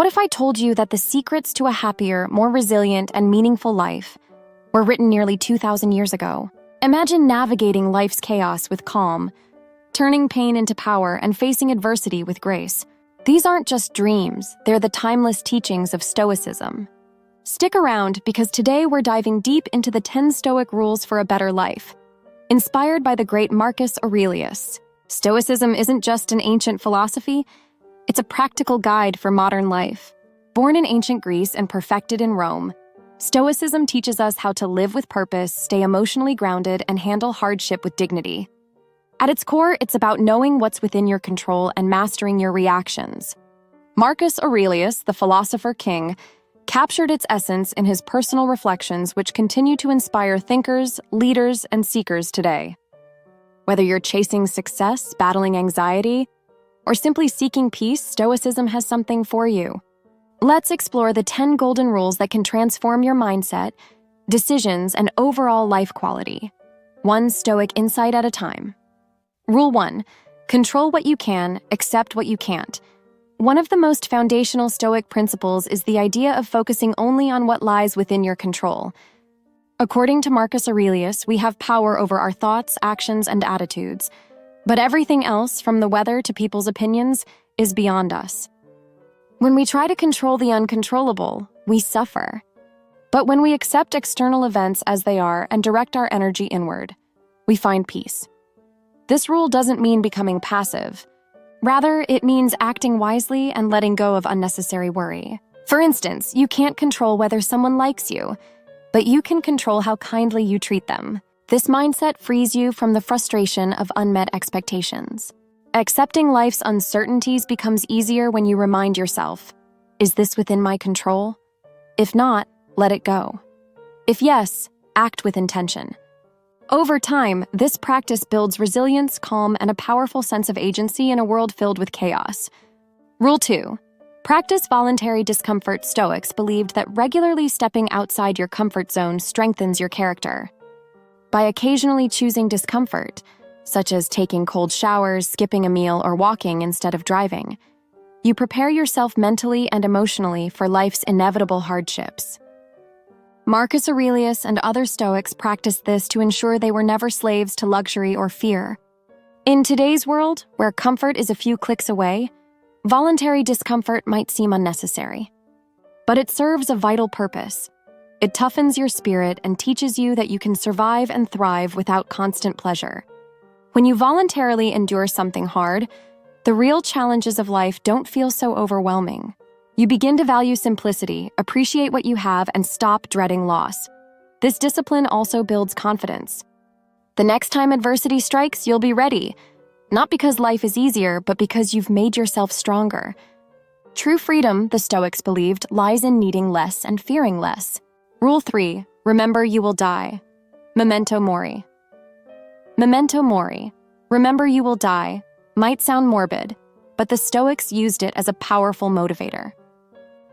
What if I told you that the secrets to a happier, more resilient, and meaningful life were written nearly 2,000 years ago? Imagine navigating life's chaos with calm, turning pain into power, and facing adversity with grace. These aren't just dreams, they're the timeless teachings of Stoicism. Stick around because today we're diving deep into the 10 Stoic rules for a better life. Inspired by the great Marcus Aurelius, Stoicism isn't just an ancient philosophy, it's a practical guide for modern life. Born in ancient Greece and perfected in Rome, Stoicism teaches us how to live with purpose, stay emotionally grounded, and handle hardship with dignity. At its core, it's about knowing what's within your control and mastering your reactions. Marcus Aurelius, the philosopher king, captured its essence in his personal reflections, which continue to inspire thinkers, leaders, and seekers today. Whether you're chasing success, battling anxiety, or simply seeking peace, Stoicism has something for you. Let's explore the 10 golden rules that can transform your mindset, decisions, and overall life quality. One Stoic insight at a time. Rule 1. Control what you can, accept what you can't. One of the most foundational Stoic principles is the idea of focusing only on what lies within your control. According to Marcus Aurelius, we have power over our thoughts, actions, and attitudes. But everything else, from the weather to people's opinions, is beyond us. When we try to control the uncontrollable, we suffer. But when we accept external events as they are and direct our energy inward, we find peace. This rule doesn't mean becoming passive. Rather, it means acting wisely and letting go of unnecessary worry. For instance, you can't control whether someone likes you, but you can control how kindly you treat them. This mindset frees you from the frustration of unmet expectations. Accepting life's uncertainties becomes easier when you remind yourself, is this within my control? If not, let it go. If yes, act with intention. Over time, this practice builds resilience, calm, and a powerful sense of agency in a world filled with chaos. Rule 2. Practice voluntary discomfort. Stoics believed that regularly stepping outside your comfort zone strengthens your character. By occasionally choosing discomfort, such as taking cold showers, skipping a meal, or walking instead of driving, you prepare yourself mentally and emotionally for life's inevitable hardships. Marcus Aurelius and other Stoics practiced this to ensure they were never slaves to luxury or fear. In today's world, where comfort is a few clicks away, voluntary discomfort might seem unnecessary. But it serves a vital purpose. It toughens your spirit and teaches you that you can survive and thrive without constant pleasure. When you voluntarily endure something hard, the real challenges of life don't feel so overwhelming. You begin to value simplicity, appreciate what you have, and stop dreading loss. This discipline also builds confidence. The next time adversity strikes, you'll be ready, not because life is easier, but because you've made yourself stronger. True freedom, the Stoics believed, lies in needing less and fearing less. Rule 3. Remember you will die. Memento mori. Memento mori, remember you will die, might sound morbid, but the Stoics used it as a powerful motivator.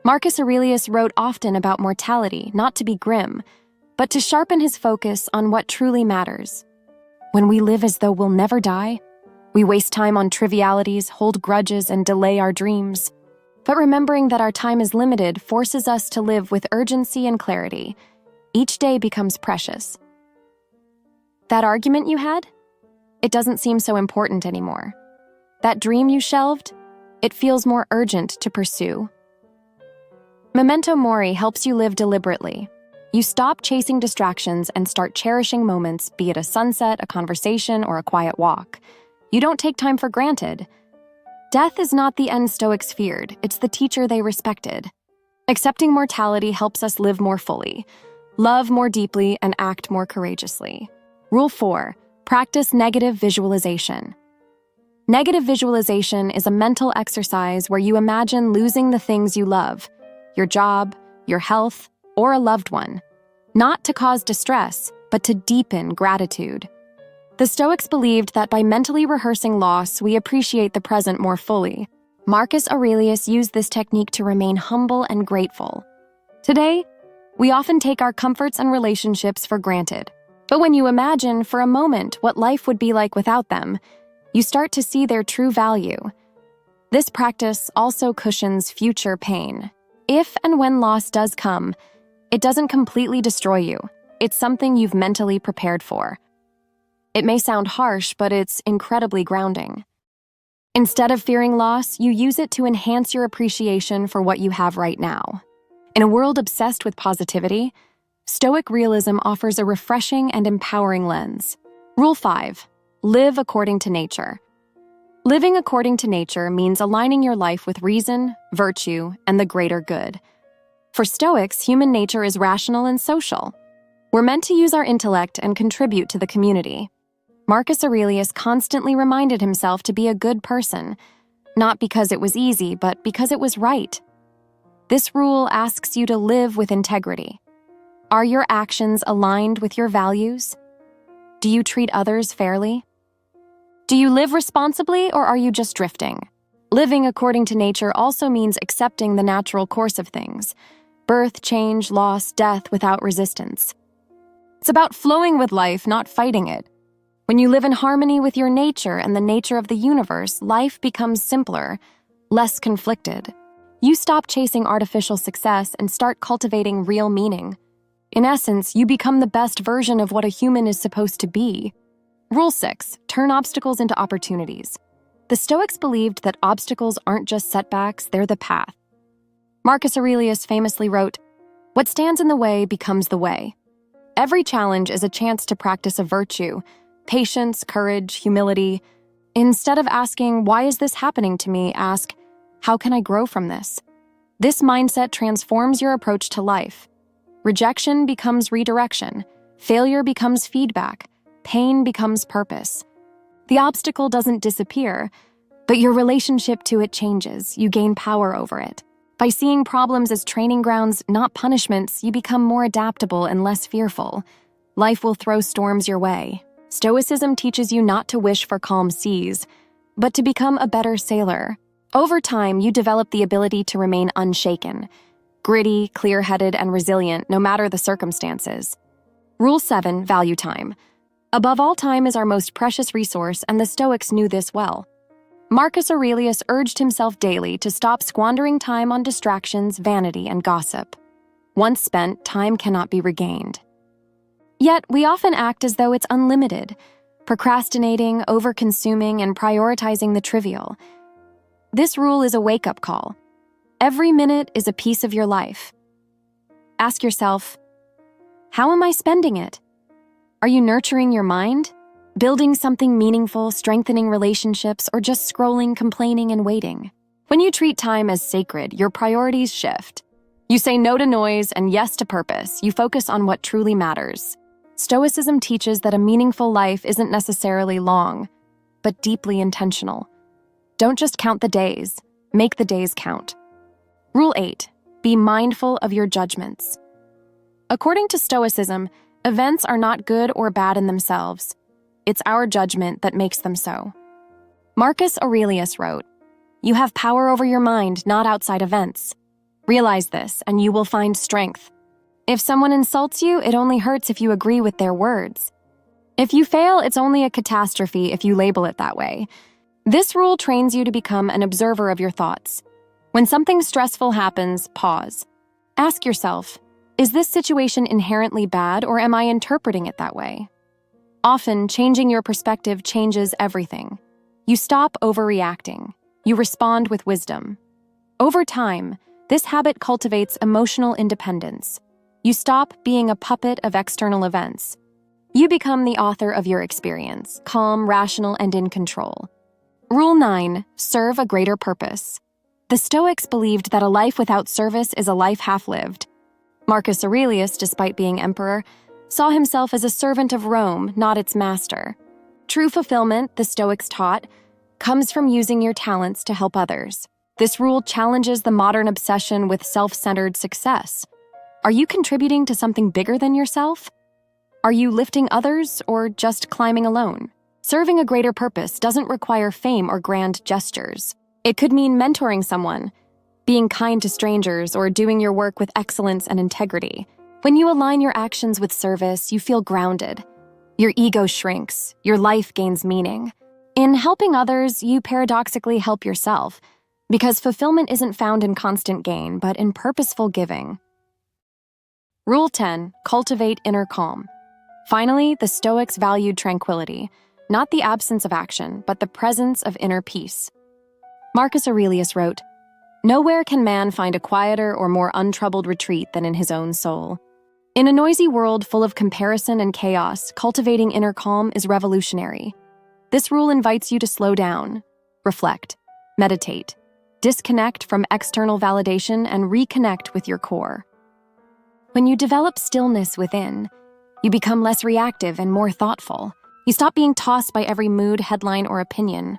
Marcus Aurelius wrote often about mortality, not to be grim, but to sharpen his focus on what truly matters. When we live as though we'll never die, we waste time on trivialities, hold grudges, and delay our dreams. But remembering that our time is limited forces us to live with urgency and clarity. Each day becomes precious. That argument you had? It doesn't seem so important anymore. That dream you shelved? It feels more urgent to pursue. Memento mori helps you live deliberately. You stop chasing distractions and start cherishing moments, be it a sunset, a conversation, or a quiet walk. You don't take time for granted. Death is not the end Stoics feared, it's the teacher they respected. Accepting mortality helps us live more fully, love more deeply, and act more courageously. Rule 4. Practice negative visualization. Negative visualization is a mental exercise where you imagine losing the things you love, your job, your health, or a loved one, not to cause distress, but to deepen gratitude. The Stoics believed that by mentally rehearsing loss, we appreciate the present more fully. Marcus Aurelius used this technique to remain humble and grateful. Today, we often take our comforts and relationships for granted. But when you imagine for a moment what life would be like without them, you start to see their true value. This practice also cushions future pain. If and when loss does come, it doesn't completely destroy you. It's something you've mentally prepared for. It may sound harsh, but it's incredibly grounding. Instead of fearing loss, you use it to enhance your appreciation for what you have right now. In a world obsessed with positivity, Stoic realism offers a refreshing and empowering lens. Rule 5. Live according to nature. Living according to nature means aligning your life with reason, virtue, and the greater good. For Stoics, human nature is rational and social. We're meant to use our intellect and contribute to the community. Marcus Aurelius constantly reminded himself to be a good person, not because it was easy, but because it was right. This rule asks you to live with integrity. Are your actions aligned with your values? Do you treat others fairly? Do you live responsibly, or are you just drifting? Living according to nature also means accepting the natural course of things: birth, change, loss, death without resistance. It's about flowing with life, not fighting it. When you live in harmony with your nature and the nature of the universe, life becomes simpler, less conflicted. You stop chasing artificial success and start cultivating real meaning. In essence, you become the best version of what a human is supposed to be. Rule 6. Turn obstacles into opportunities. The Stoics believed that obstacles aren't just setbacks, they're the path. Marcus Aurelius famously wrote, "What stands in the way becomes the way." Every challenge is a chance to practice a virtue: patience, courage, humility. Instead of asking, "Why is this happening to me?" ask, "How can I grow from this?" This mindset transforms your approach to life. Rejection becomes redirection. Failure becomes feedback. Pain becomes purpose. The obstacle doesn't disappear, but your relationship to it changes. You gain power over it. By seeing problems as training grounds, not punishments, you become more adaptable and less fearful. Life will throw storms your way. Stoicism teaches you not to wish for calm seas, but to become a better sailor. Over time, you develop the ability to remain unshaken, gritty, clear-headed, and resilient no matter the circumstances. Rule 7. Value time. Above all, time is our most precious resource, and the Stoics knew this well. Marcus Aurelius urged himself daily to stop squandering time on distractions, vanity, and gossip. Once spent, time cannot be regained. Yet, we often act as though it's unlimited, procrastinating, over-consuming, and prioritizing the trivial. This rule is a wake-up call. Every minute is a piece of your life. Ask yourself, how am I spending it? Are you nurturing your mind? Building something meaningful, strengthening relationships, or just scrolling, complaining, and waiting? When you treat time as sacred, your priorities shift. You say no to noise and yes to purpose. You focus on what truly matters. Stoicism teaches that a meaningful life isn't necessarily long, but deeply intentional. Don't just count the days, make the days count. Rule 8. Be mindful of your judgments. According to Stoicism, events are not good or bad in themselves. It's our judgment that makes them so. Marcus Aurelius wrote, "You have power over your mind, not outside events. Realize this, and you will find strength. If someone insults you, it only hurts if you agree with their words. If you fail, it's only a catastrophe if you label it that way." This rule trains you to become an observer of your thoughts. When something stressful happens, pause. Ask yourself, is this situation inherently bad, or am I interpreting it that way? Often, changing your perspective changes everything. You stop overreacting. You respond with wisdom. Over time, this habit cultivates emotional independence. You stop being a puppet of external events. You become the author of your experience, calm, rational, and in control. Rule 9. Serve a greater purpose. The Stoics believed that a life without service is a life half-lived. Marcus Aurelius, despite being emperor, saw himself as a servant of Rome, not its master. True fulfillment, the Stoics taught, comes from using your talents to help others. This rule challenges the modern obsession with self-centered success. Are you contributing to something bigger than yourself? Are you lifting others or just climbing alone? Serving a greater purpose doesn't require fame or grand gestures. It could mean mentoring someone, being kind to strangers, or doing your work with excellence and integrity. When you align your actions with service, you feel grounded. Your ego shrinks. Your life gains meaning. In helping others, you paradoxically help yourself. Because fulfillment isn't found in constant gain, but in purposeful giving. Rule 10, cultivate inner calm. Finally, the Stoics valued tranquility, not the absence of action, but the presence of inner peace. Marcus Aurelius wrote, "Nowhere can man find a quieter or more untroubled retreat than in his own soul." In a noisy world full of comparison and chaos, cultivating inner calm is revolutionary. This rule invites you to slow down, reflect, meditate, disconnect from external validation, and reconnect with your core. When you develop stillness within, you become less reactive and more thoughtful. You stop being tossed by every mood, headline, or opinion.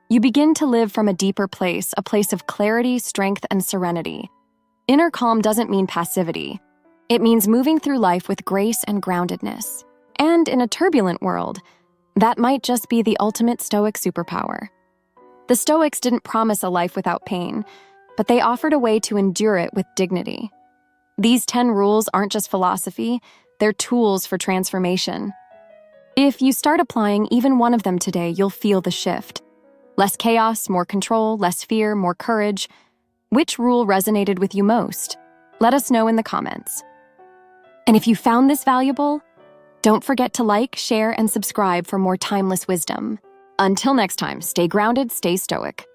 You begin to live from a deeper place, a place of clarity, strength, and serenity. Inner calm doesn't mean passivity. It means moving through life with grace and groundedness. And in a turbulent world, that might just be the ultimate Stoic superpower. The Stoics didn't promise a life without pain, but they offered a way to endure it with dignity. These 10 rules aren't just philosophy, they're tools for transformation. If you start applying even one of them today, you'll feel the shift. Less chaos, more control, less fear, more courage. Which rule resonated with you most? Let us know in the comments. And if you found this valuable, don't forget to like, share, and subscribe for more timeless wisdom. Until next time, stay grounded, stay stoic.